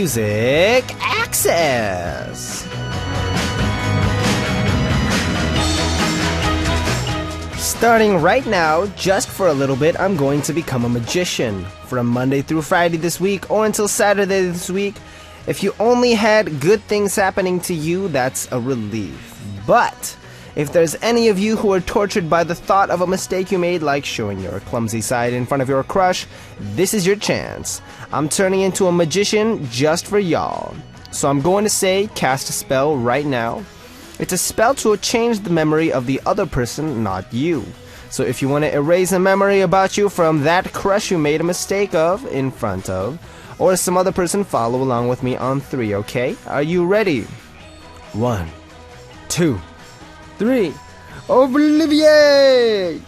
Music Access. Starting right now, just for a little bit, I'm going to become a magician. From Monday through Friday this week, or until Saturday this week. If you only had good things happening to you, that's a relief. But if there's any of you who are tortured by the thought of a mistake you made, like showing your clumsy side in front of your crush, this is your chance. I'm turning into a magician just for y'all. So I'm going to say, cast a spell right now. It's a spell to change the memory of the other person, not you. So if you want to erase a memory about you from that crush you made a mistake of in front of, or some other person, follow along with me on 3, okay? Are you ready? 1, 2, 3. Obliviate!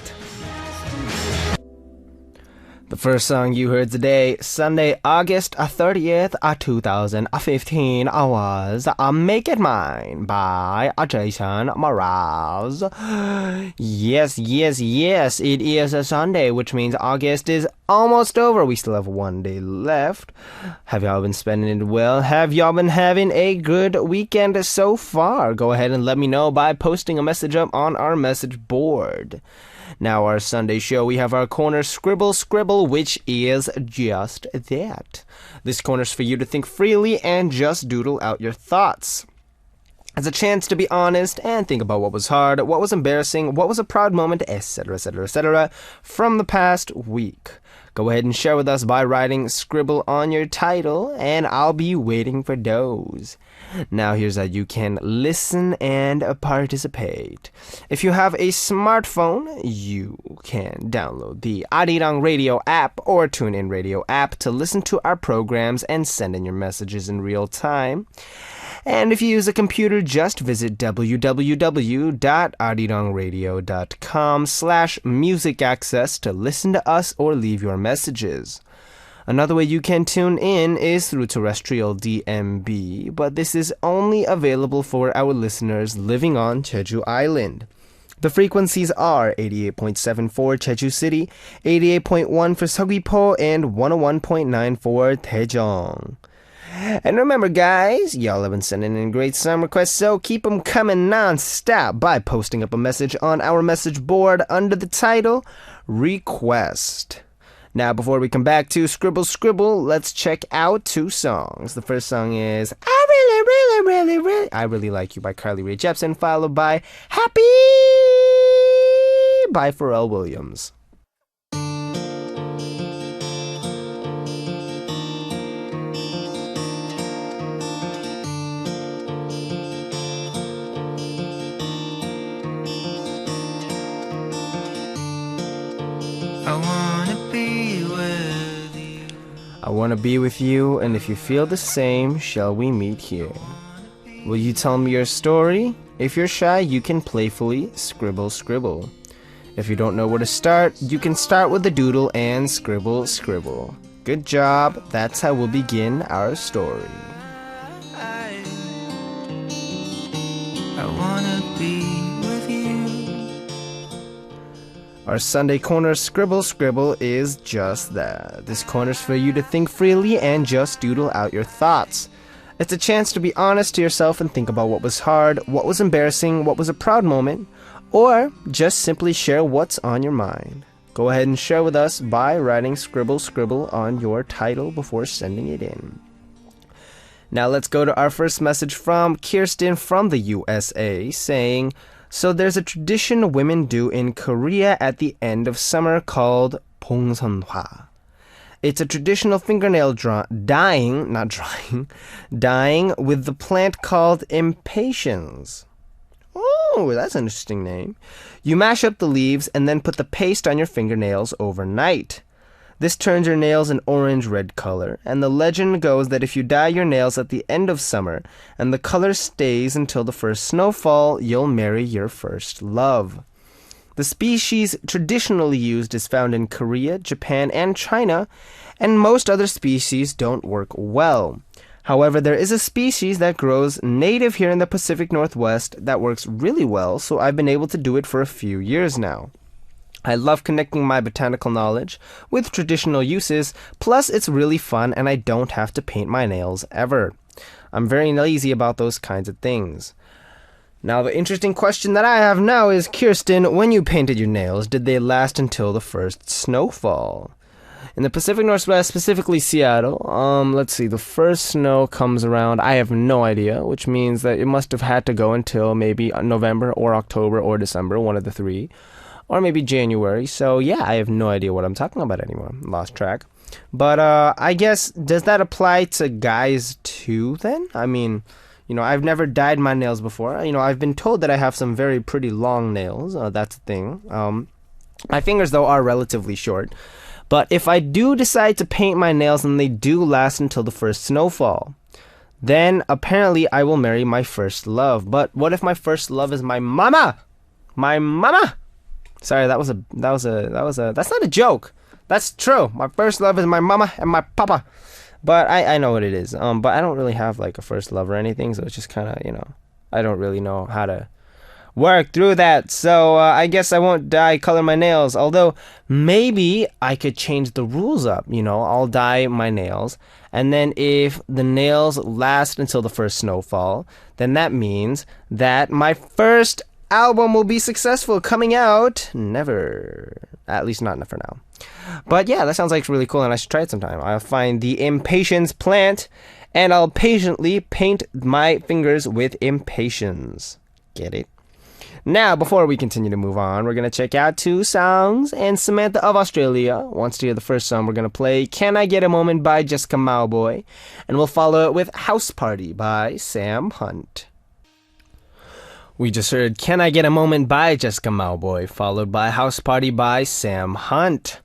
The first song you heard today, Sunday, August 30th, 2015, was Make It Mine by Jason Mraz. Yes, it is a Sunday, which means August is almost over. We still have 1 day left. Have y'all been spending it well? Have y'all been having a good weekend so far? Go ahead and let me know by posting a message up on our message board. Now, our Sunday show, we have our corner Scribble Scribble, which is just that. This corner's for you to think freely and just doodle out your thoughts. It's a chance to be honest and think about what was hard, what was embarrassing, what was a proud moment, etc., from the past week. Go ahead and share with us by writing Scribble on your title, and I'll be waiting for those. Now here's how you can listen and participate. If you have a smartphone, you can download the Arirang Radio app or TuneIn Radio app to listen to our programs and send in your messages in real time. And if you use a computer, just visit www.arirangradio.com/musicaccess to listen to us or leave your messages. Another way you can tune in is through terrestrial DMB, but this is only available for our listeners living on Jeju Island. The frequencies are 88.7 for Jeju City, 88.1 for Seogwipo, and 101.9 for Daejeong. And remember, guys, y'all have been sending in great song requests, so keep them coming non-stop by posting up a message on our message board under the title Request. Now, before we come back to Scribble Scribble, let's check out 2 songs. The first song is I Really Like You by Carly Rae Jepsen, followed by Happy by Pharrell Williams. I want to be with you, and if you feel the same, shall we meet here? Will you tell me your story? If you're shy, you can playfully scribble scribble. If you don't know where to start, you can start with the doodle and scribble scribble. Good job. That's how we'll begin our story. I wanna be with you. Our Sunday corner Scribble Scribble is just that. This corner's for you to think freely and just doodle out your thoughts. It's a chance to be honest to yourself and think about what was hard, what was embarrassing, what was a proud moment, or just simply share what's on your mind. Go ahead and share with us by writing Scribble Scribble on your title before sending it in. Now let's go to our first message from Kirsten from the USA saying, so there's a tradition women do in Korea at the end of summer called 봉선화. It's a traditional fingernail dyeing with the plant called impatiens. Oh, that's an interesting name. You mash up the leaves and then put the paste on your fingernails overnight. This turns your nails an orange-red color, and the legend goes that if you dye your nails at the end of summer and the color stays until the first snowfall, you'll marry your first love. The species traditionally used is found in Korea, Japan, and China, and most other species don't work well. However, there is a species that grows native here in the Pacific Northwest that works really well, so I've been able to do it for a few years now. I love connecting my botanical knowledge with traditional uses, plus it's really fun and I don't have to paint my nails ever. I'm very lazy about those kinds of things. Now, the interesting question that I have now is, Kirsten, when you painted your nails, did they last until the first snowfall? In the Pacific Northwest, specifically Seattle, let's see, the first snow comes around, I have no idea, which means that it must have had to go until maybe November or October or December, one of the three, or maybe January. So yeah, I have no idea what I'm talking about anymore. Lost track. But I guess, does that apply to guys too then? I mean, I've never dyed my nails before. I've been told that I have some very pretty long nails. That's a thing. My fingers, though, are relatively short. But if I do decide to paint my nails and they do last until the first snowfall, then apparently I will marry my first love. But what if my first love is my mama? My mama! Sorry, that's not a joke. That's true. My first love is my mama and my papa. But I know what it is. But I don't really have like a first love or anything, so it's just kind of, I don't really know how to work through that. So I guess I won't color my nails. Although maybe I could change the rules up. I'll dye my nails, and then if the nails last until the first snowfall, then that means that my first album will be successful, coming out never. At least not for now. But yeah, that sounds like really cool, and I should try it sometime. I'll find the impatience plant, and I'll patiently paint my fingers with impatience. Get it? Now, before we continue to move on, we're going to check out 2 songs, and Samantha of Australia wants to hear the first song. We're going to play Can I Get a Moment by Jessica Mauboy, and we'll follow it with House Party by Sam Hunt. We just heard Can I Get a Moment by Jessica Mauboy, followed by House Party by Sam Hunt.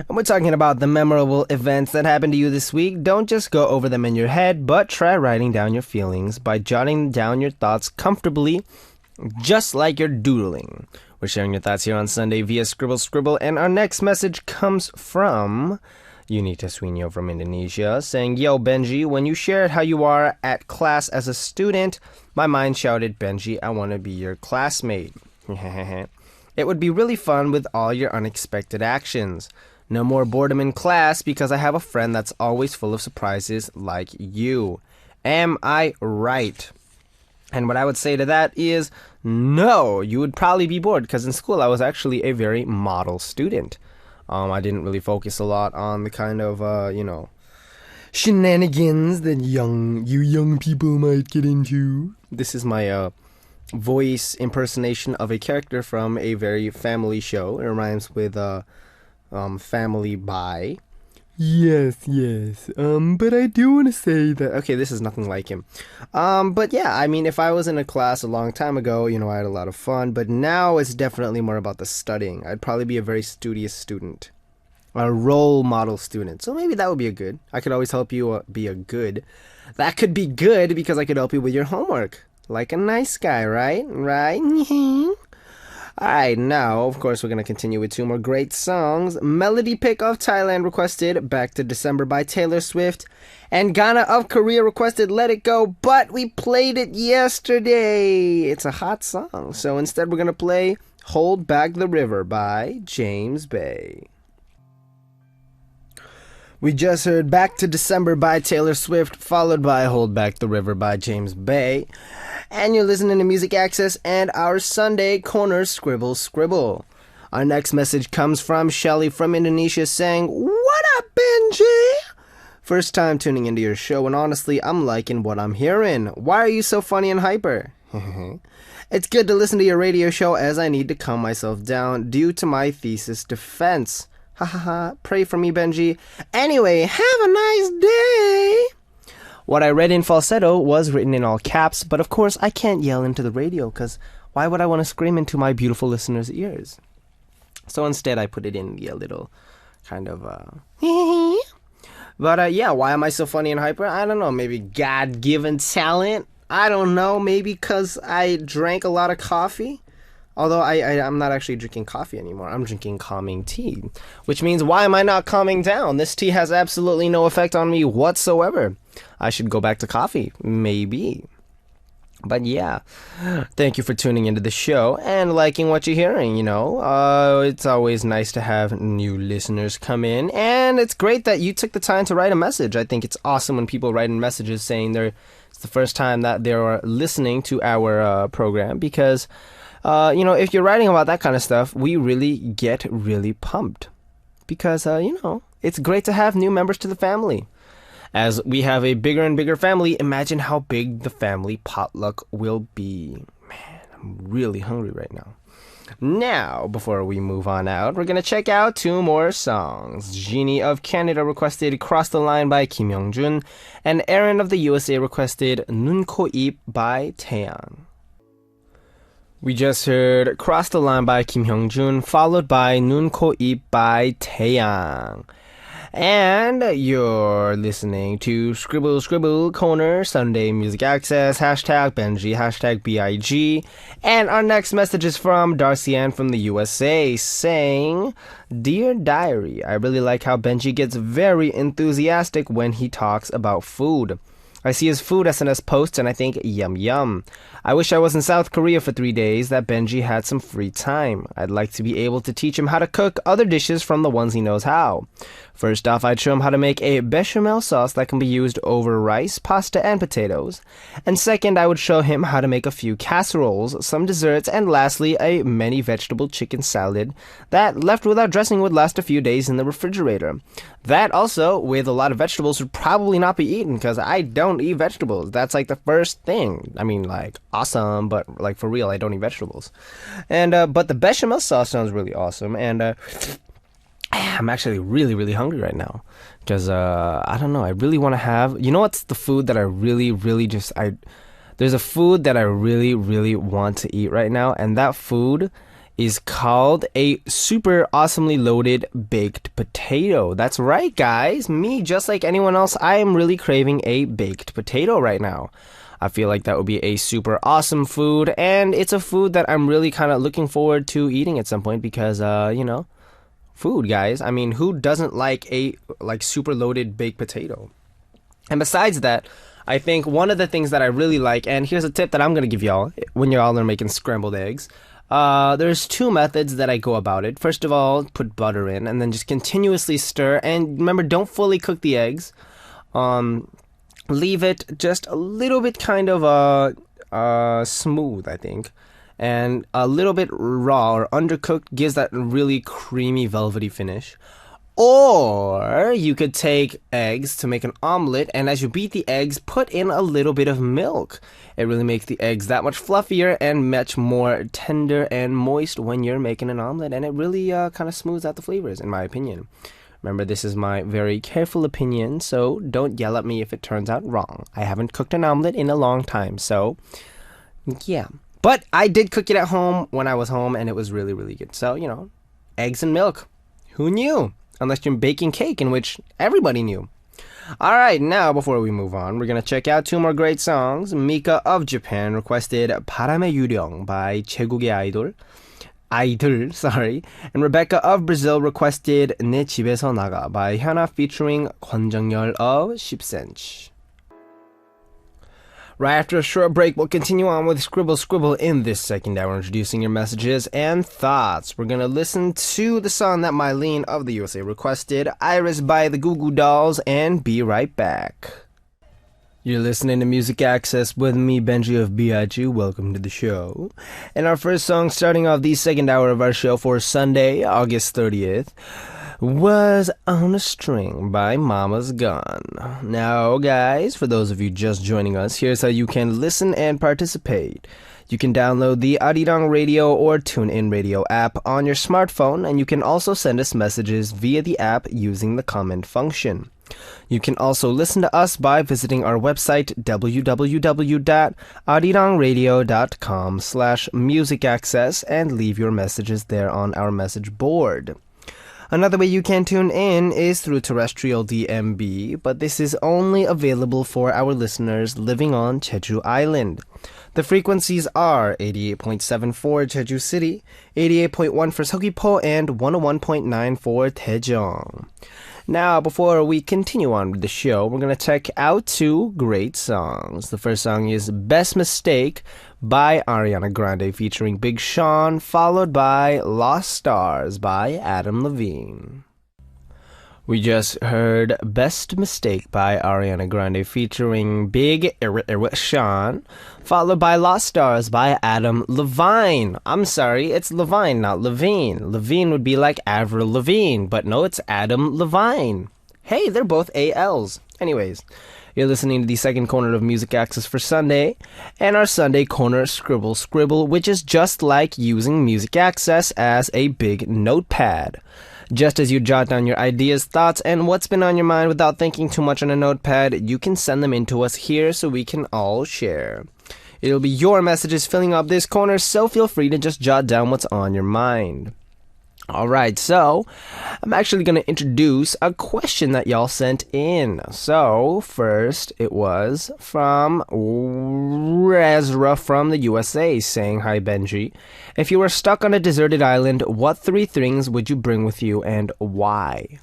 And we're talking about the memorable events that happened to you this week. Don't just go over them in your head, but try writing down your feelings by jotting down your thoughts comfortably, just like you're doodling. We're sharing your thoughts here on Sunday via Scribble, and our next message comes from Unita Swinyo from Indonesia, saying, Yo, Benji, when you shared how you are at class as a student, my mind shouted, Benji, I want to be your classmate. It would be really fun with all your unexpected actions. No more boredom in class because I have a friend that's always full of surprises like you. Am I right? And what I would say to that is, no, you would probably be bored, because in school I was actually a very model student. I didn't really focus a lot on the kind of, shenanigans that you young people might get into. This is my voice impersonation of a character from a very family show. It rhymes with Family By. Yes. But I do want to say that... Okay, this is nothing like him. But yeah, I mean, if I was in a class a long time ago, I had a lot of fun. But now it's definitely more about the studying. I'd probably be a very studious student. A role model student. So maybe that would be a good. I could always help you be a good. That could be good because I could help you with your homework. Like a nice guy, right? Right? Alright, now, of course, we're going to continue with 2 more great songs. Melody Pick of Thailand requested Back to December by Taylor Swift. And Ghana of Korea requested Let It Go, but we played it yesterday. It's a hot song. So instead, we're going to play Hold Back the River by James Bay. We just heard Back to December by Taylor Swift, followed by Hold Back the River by James Bay. And you're listening to Music Access and our Sunday Corner Scribble. Our next message comes from Shelly from Indonesia saying, What up, Benji? First time tuning into your show, and honestly, I'm liking what I'm hearing. Why are you so funny and hyper? It's good to listen to your radio show as I need to calm myself down due to my thesis defense. Ha ha ha. Pray for me, Benji. Anyway, have a nice day. What I read in falsetto was written in all caps, but of course I can't yell into the radio because why would I want to scream into my beautiful listeners' ears? So instead I put it in a little kind of But yeah, why am I so funny and hyper? I don't know, maybe God-given talent? I don't know, maybe because I drank a lot of coffee? Although I'm not actually drinking coffee anymore. I'm drinking calming tea. Which means, why am I not calming down? This tea has absolutely no effect on me whatsoever. I should go back to coffee. Maybe. But yeah, thank you for tuning into the show and liking what you're hearing, it's always nice to have new listeners come in, and it's great that you took the time to write a message. I think it's awesome when people write in messages saying it's the first time that they're listening to our program, because, if you're writing about that kind of stuff, we really get really pumped because, it's great to have new members to the family. As we have a bigger and bigger family, imagine how big the family potluck will be. Man, I'm really hungry right now. Now, before we move on out, we're going to check out two more songs. Jeannie of Canada requested Cross the Line by Kim Young-jun, and Aaron of the USA requested 눈, 코, 입 by Taeyang. We just heard Cross the Line by Kim Hyung-jun, followed by 눈, 코, 입 by Taeyang. And you're listening to Scribble Scribble Corner, Sunday Music Access, hashtag Benji, hashtag B.I.G. And our next message is from Darcy Ann from the USA saying, Dear Diary, I really like how Benji gets very enthusiastic when he talks about food. I see his food SNS posts and I think, yum yum. I wish I was in South Korea for 3 days, that Benji had some free time. I'd like to be able to teach him how to cook other dishes from the ones he knows how. First off, I'd show him how to make a bechamel sauce that can be used over rice, pasta, and potatoes. And second, I would show him how to make a few casseroles, some desserts, and lastly, a many vegetable chicken salad that, left without dressing, would last a few days in the refrigerator. That also, with a lot of vegetables, would probably not be eaten because I don't eat vegetables. That's like the first thing. I mean, like, awesome, but like for real, I don't eat vegetables. And but the bechamel sauce sounds really awesome, and I'm actually really, really hungry right now because I don't know. I really want to have. You know what's the food that I really, really there's a food that I really, really want to eat right now, and that food is called a super awesomely loaded baked potato. That's right, guys. Me, just like anyone else, I am really craving a baked potato right now. I feel like that would be a super awesome food, and it's a food that I'm really kind of looking forward to eating at some point because, food, guys. I mean, who doesn't like a super loaded baked potato? And besides that, I think one of the things that I really like, and here's a tip that I'm going to give y'all when y'all are making scrambled eggs. There's two methods that I go about it. First of all, put butter in and then just continuously stir. And remember, don't fully cook the eggs. Leave it just a little bit kind of smooth, I think. And a little bit raw or undercooked gives that really creamy, velvety finish. Or you could take eggs to make an omelet, and as you beat the eggs, put in a little bit of milk. It really makes the eggs that much fluffier and much more tender and moist when you're making an omelet, and it really kind of smooths out the flavors, in my opinion. Remember, this is my very careful opinion, so don't yell at me if it turns out wrong. I haven't cooked an omelet in a long time, so yeah. But I did cook it at home when I was home, and it was really, really good. So, eggs and milk. Who knew? Unless you're baking cake, in which everybody knew. Alright, now before we move on, we're going to check out two more great songs. Mika of Japan requested 바람의 유령 by 제국의 아이들, and Rebecca of Brazil requested 내 집에서 나가 by Hyuna featuring 권정열 of 10cm. Right after a short break, we'll continue on with Scribble Scribble in this second hour, introducing your messages and thoughts. We're going to listen to the song that Mylene of the USA requested, Iris by the Goo Goo Dolls, and be right back. You're listening to Music Access with me, Benji of B.I.G. Welcome to the show. And our first song starting off the second hour of our show for Sunday, August 30th, was On a String by Mama's Gun. Now, guys, for those of you just joining us, here's how you can listen and participate. You can download the Arirang Radio or TuneIn Radio app on your smartphone, and you can also send us messages via the app using the comment function. You can also listen to us by visiting our website www.arirangradio.com/musicaccess and leave your messages there on our message board. Another way you can tune in is through terrestrial DMB, but this is only available for our listeners living on Jeju Island. The frequencies are 88.7 for Jeju City, 88.1 for Seogwipo, and 101.9 for Daejeong. Now, before we continue on with the show, we're going to check out two great songs. The first song is Best Mistake by Ariana Grande featuring Big Sean, followed by Lost Stars by Adam Levine. We just heard Best Mistake by Ariana Grande featuring Big Sean, followed by Lost Stars by Adam Levine. I'm sorry, it's Levine, not Levine. Levine would be like Avril Lavigne, but no, it's Adam Levine. Hey, they're both ALs. Anyways, you're listening to the second corner of Music Access for Sunday, and our Sunday corner Scribble Scribble, which is just like using Music Access as a big notepad. Just as you jot down your ideas, thoughts, and what's been on your mind without thinking too much on a notepad, you can send them in to us here so we can all share. It'll be your messages filling up this corner, so feel free to just jot down what's on your mind. Alright, so I'm actually going to introduce a question that y'all sent in. So, first, it was from Rezra from the USA saying, "Hi Benji, if you were stuck on a deserted island, what 3 things would you bring with you and why?"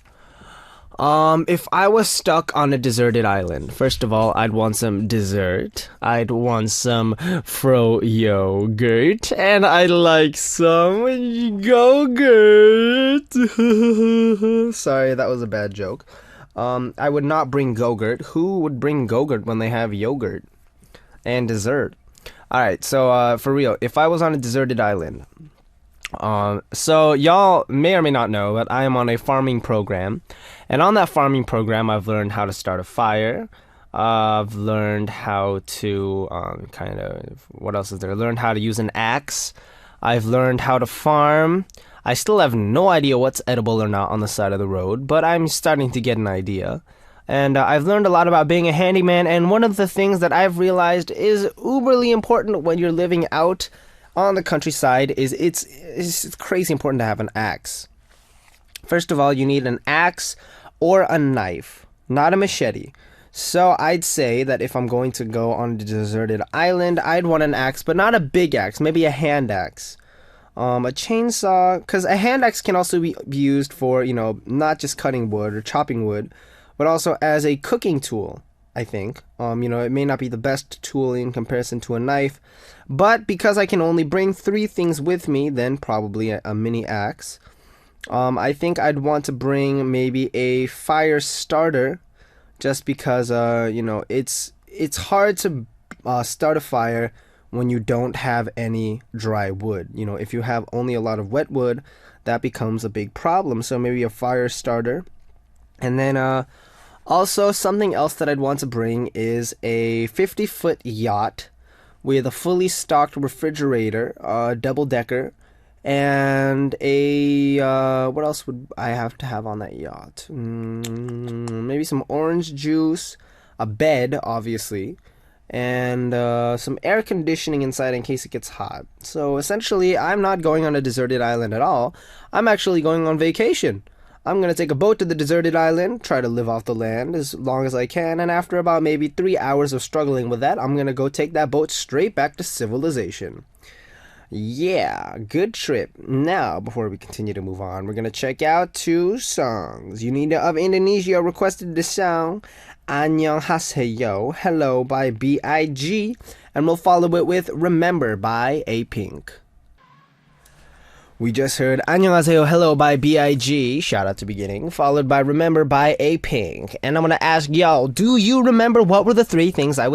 If I was stuck on a deserted island, first of all, I'd want some dessert. I'd want some fro yogurt, and I'd like some go-gurt. Sorry, that was a bad joke. I would not bring go-gurt. Who would bring go-gurt when they have yogurt and dessert? Alright, so, for real, if I was on a deserted island, so y'all may or may not know that I am on a farming program, and on that farming program I've learned how to start a fire. I've learned how to what else is there? Learned how to use an axe. I've learned how to farm. I still have no idea what's edible or not on the side of the road, but I'm starting to get an idea. And I've learned a lot about being a handyman, and one of the things that I've realized is uberly important when you're living out on the countryside is it's crazy important to have an axe. First of all, you need an axe or a knife, not a machete. So I'd say that if I'm going to go on a deserted island, I'd want an axe, but not a big axe, maybe a hand axe. A chainsaw, because a hand axe can also be used for, not just cutting wood or chopping wood, but also as a cooking tool, I think. It may not be the best tool in comparison to a knife, but because I can only bring 3 things with me, then probably a mini axe. I think I'd want to bring maybe a fire starter, just because, it's hard to start a fire when you don't have any dry wood. If you have only a lot of wet wood, that becomes a big problem. So maybe a fire starter. And then, also, something else that I'd want to bring is a 50-foot yacht with a fully stocked refrigerator, double-decker, and a, what else would I have to have on that yacht? Maybe some orange juice, a bed, obviously, and some air conditioning inside in case it gets hot. So, essentially, I'm not going on a deserted island at all. I'm actually going on vacation. I'm going to take a boat to the deserted island, try to live off the land as long as I can, and after about maybe 3 hours of struggling with that, I'm going to go take that boat straight back to civilization. Yeah, good trip. Now, before we continue to move on, we're going to check out 2 songs. Unida of Indonesia requested the song Annyeonghaseyo, Hello by B.I.G, and we'll follow it with Remember by A-Pink. We just heard Annyeonghaseyo Hello by B.I.G, shout out to beginning, followed by Remember by A-Pink. And I'm gonna ask y'all, do you remember what were the 3 things I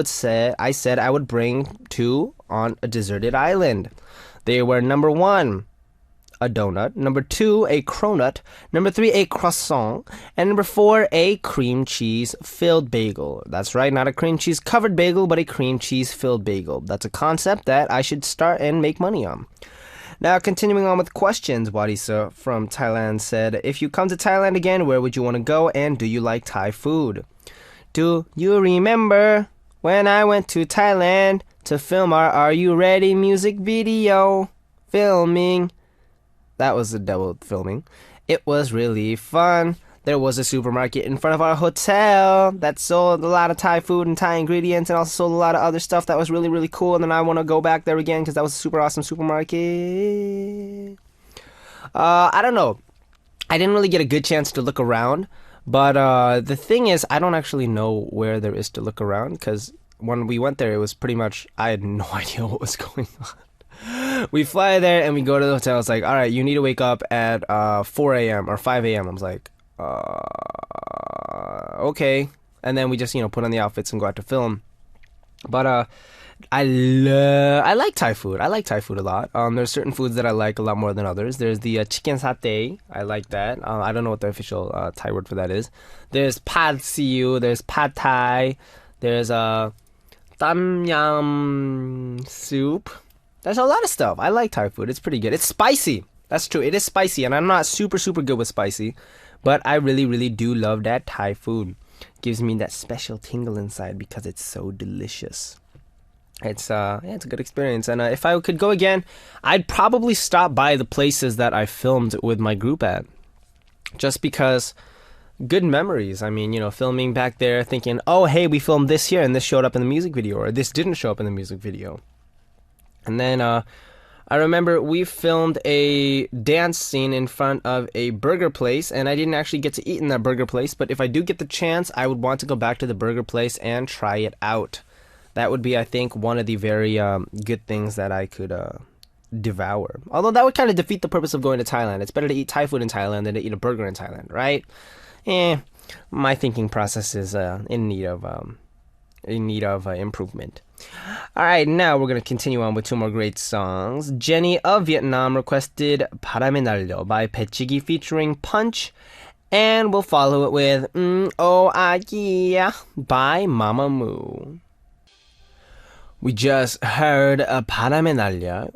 said I would bring to on a deserted island? They were number 1, a donut, number 2, a cronut, number 3, a croissant, and number 4, a cream cheese filled bagel. That's right, not a cream cheese covered bagel, but a cream cheese filled bagel. That's a concept that I should start and make money on. Now, continuing on with questions, Wadisa from Thailand said, if you come to Thailand again, where would you want to go, and do you like Thai food? Do you remember when I went to Thailand to film our Are You Ready music video? Filming. That was a double filming. It was really fun. There was a supermarket in front of our hotel that sold a lot of Thai food and Thai ingredients, and also sold a lot of other stuff that was really, really cool. And then I want to go back there again because that was a super awesome supermarket. I don't know. I didn't really get a good chance to look around, But the thing is, I don't actually know where there is to look around because when we went there, it was pretty much, I had no idea what was going on. We fly there and we go to the hotel. It's like, all right, you need to wake up at 4 a.m. or 5 a.m. I was like, okay. And then we just, put on the outfits and go out to film. But I like Thai food. I like Thai food a lot. There's certain foods that I like a lot more than others. There's the chicken satay. I like that. I don't know what the official Thai word for that is. There's pad siu. There's pad thai. There's tam yam soup. There's a lot of stuff. I like Thai food. It's pretty good. It's spicy. That's true. It is spicy, and I'm not super good with spicy, but I really, really do love that Thai food. Gives me that special tingle inside because it's so delicious. It's a good experience, and if I could go again, I'd probably stop by the places that I filmed with my group at, just because good memories. I mean, filming back there, thinking, oh hey, we filmed this here, and this showed up in the music video, or this didn't show up in the music video. And then I remember we filmed a dance scene in front of a burger place, and I didn't actually get to eat in that burger place, but if I do get the chance, I would want to go back to the burger place and try it out. That would be, I think, one of the very good things that I could devour. Although that would kind of defeat the purpose of going to Thailand. It's better to eat Thai food in Thailand than to eat a burger in Thailand, right? My thinking process is in need of improvement. All right, now we're going to continue on with two more great songs. Jenny of Vietnam requested 바람에 날려 by B.I.G featuring Punch. And we'll follow it with Oh Ah Yeah by Mamamoo. We just heard 바람에 날려.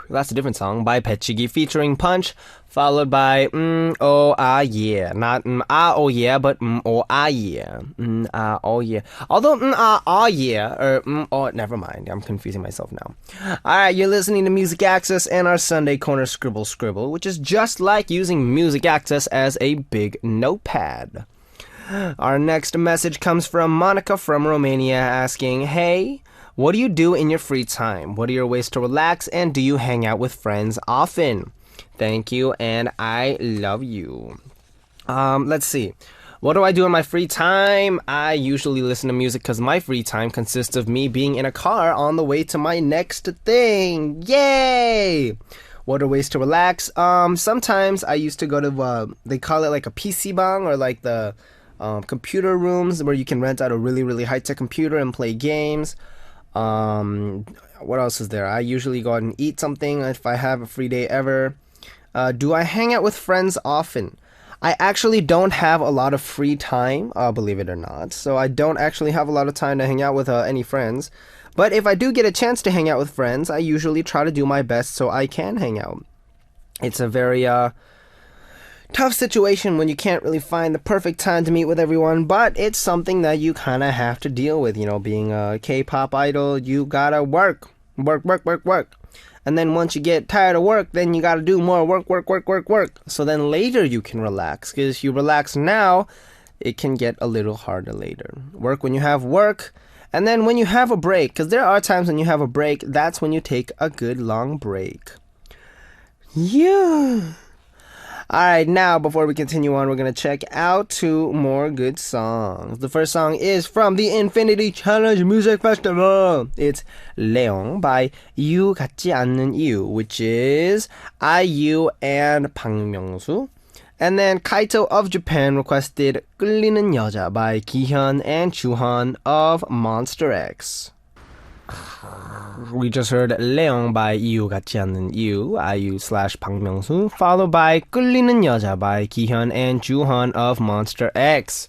That's a different song by B.I.G featuring Punch, followed by Oh Ah Yeah. Not Ah Oh Yeah, but Oh Ah Yeah. Ah Oh Yeah. Although Ah Oh Yeah, or Oh, never mind. I'm confusing myself now. Alright, you're listening to Music Access and our Sunday Corner Scribble, which is just like using Music Access as a big notepad. Our next message comes from Monica from Romania asking, hey, what do you do in your free time? What are your ways to relax? And do you hang out with friends often? Thank you, and I love you. Let's see. What do I do in my free time? I usually listen to music because my free time consists of me being in a car on the way to my next thing. Yay! What are ways to relax? Sometimes I used to go to, they call it like a PC bang, or like the computer rooms where you can rent out a really, really high-tech computer and play games. What else is there? I usually go out and eat something if I have a free day ever. Do I hang out with friends often? I actually don't have a lot of free time, believe it or not. So I don't actually have a lot of time to hang out with any friends. But if I do get a chance to hang out with friends, I usually try to do my best so I can hang out. It's a very tough situation when you can't really find the perfect time to meet with everyone, but it's something that you kind of have to deal with. Being a K-pop idol, you gotta work. And then once you get tired of work, then you gotta do more work. So then later you can relax, because if you relax now, it can get a little harder later. Work when you have work, and then when you have a break, because there are times when you have a break, that's when you take a good long break. Yeah. Alright, now before we continue on, we're going to check out two more good songs. The first song is from the Infinity Challenge Music Festival. It's Leong by You 같지 않는 이유, which is IU and 박명수. And then Kaito of Japan requested 끌리는 여자 by Kihyun and Chuhan of Monster X. We just heard Leong by 이유 같지 않는 이유, IU/박명수, followed by 끌리는 여자 by Kihyun and Juhan of Monster X.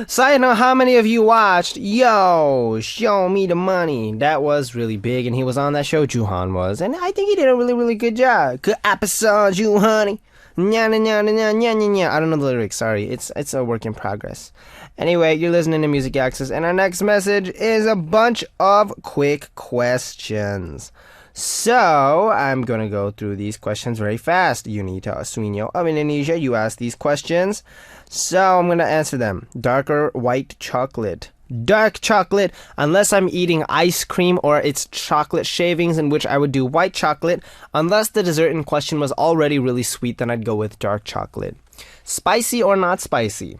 So I know how many of you watched Yo, Show Me the Money. That was really big, and he was on that show, Juhan was, and I think he did a really, really good job. Good episode, Juhani. Nya, nya, nya, nya, nya, nya, nya. I don't know the lyrics, sorry. It's a work in progress. Anyway, you're listening to Music Access, and our next message is a bunch of quick questions. So, I'm going to go through these questions very fast. Yunita Suino of Indonesia, you asked these questions. So, I'm going to answer them. Dark or white chocolate? Dark chocolate, unless I'm eating ice cream or it's chocolate shavings, in which I would do white chocolate. Unless the dessert in question was already really sweet, then I'd go with dark chocolate. Spicy or not spicy?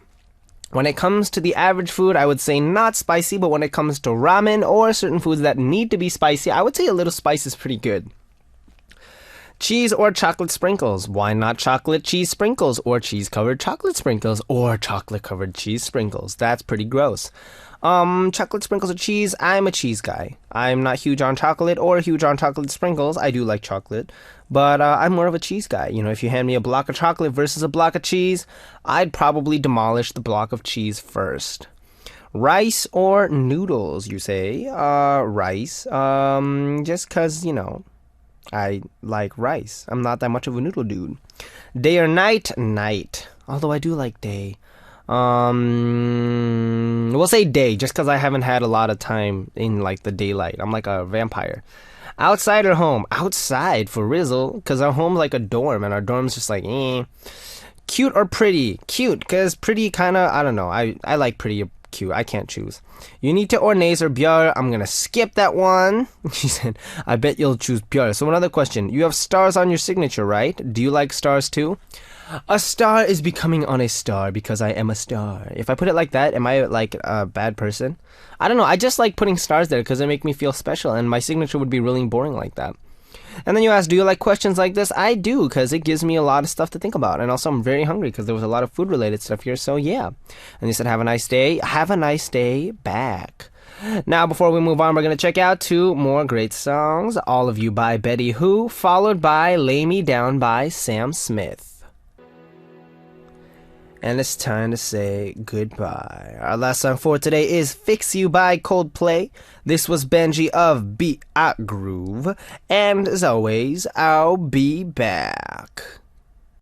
When it comes to the average food, I would say not spicy, but when it comes to ramen or certain foods that need to be spicy, I would say a little spice is pretty good. Cheese or chocolate sprinkles? Why not chocolate cheese sprinkles or cheese-covered chocolate sprinkles or chocolate-covered cheese sprinkles? That's pretty gross. Chocolate sprinkles or cheese? I'm a cheese guy. I'm not huge on chocolate or huge on chocolate sprinkles. I do like chocolate, but I'm more of a cheese guy. You know, if you hand me a block of chocolate versus a block of cheese, I'd probably demolish the block of cheese first. Rice or noodles, you say? Rice. Just 'cause, you know, I like rice. I'm not that much of a noodle dude. Day or night? Night. Although I do like day. We'll say day, just because I haven't had a lot of time in like the daylight. I'm like a vampire. Outside or home? Outside for Rizzle, because our home's like a dorm, and our dorm's just like, eh. Cute or pretty? Cute, because pretty kind of, I don't know. I like pretty or cute. I can't choose. Unite or nays or bjar? I'm gonna skip that one. She said, I bet you'll choose bjar. So another question. You have stars on your signature, right? Do you like stars too? A star is becoming on a star because I am a star. If I put it like that, am I like a bad person? I don't know. I just like putting stars there because they make me feel special, and my signature would be really boring like that. And then you ask, do you like questions like this? I do, because it gives me a lot of stuff to think about. And also, I'm very hungry because there was a lot of food-related stuff here, so yeah. And they said, have a nice day. Have a nice day back. Now, before we move on, we're going to check out 2 more great songs. All of You by Betty Who, followed by Lay Me Down by Sam Smith. And it's time to say goodbye. Our last song for today is Fix You by Coldplay. This was Benji of B.I.G. And as always, I'll be back.